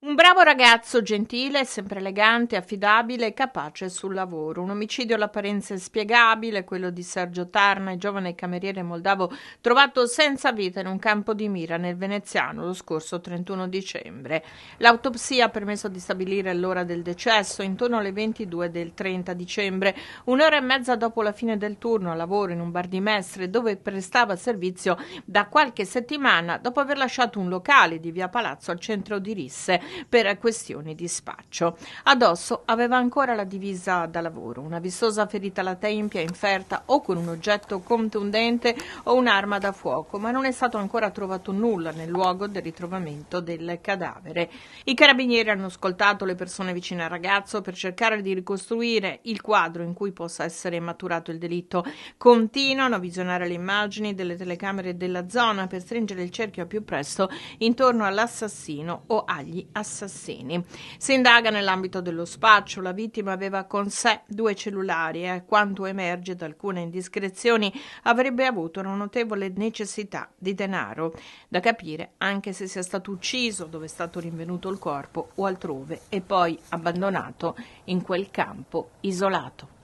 Un bravo ragazzo, gentile, sempre elegante, affidabile e capace sul lavoro. Un omicidio all'apparenza inspiegabile, quello di Sergio Tarna, il giovane cameriere moldavo trovato senza vita in un campo di mira nel Veneziano lo scorso 31 dicembre. L'autopsia ha permesso di stabilire l'ora del decesso intorno alle 22 del 30 dicembre, un'ora e mezza dopo la fine del turno a lavoro in un bar di Mestre dove prestava servizio da qualche settimana dopo aver lasciato un locale di via Palazzo al centro di Risse per questioni di spaccio. Addosso aveva ancora la divisa da lavoro, una vistosa ferita alla tempia inferta o con un oggetto contundente o un'arma da fuoco, ma non è stato ancora trovato nulla nel luogo del ritrovamento del cadavere. I carabinieri hanno ascoltato le persone vicine al ragazzo per cercare di ricostruire il quadro in cui possa essere maturato il delitto. Continuano a visionare le immagini delle telecamere della zona per stringere il cerchio al più presto intorno all'assassino o agli assassini. Si indaga nell'ambito dello spaccio. La vittima aveva con sé 2 cellulari e, a quanto emerge da alcune indiscrezioni, avrebbe avuto una notevole necessità di denaro. Da capire anche se sia stato ucciso dove è stato rinvenuto il corpo o altrove e poi abbandonato in quel campo isolato.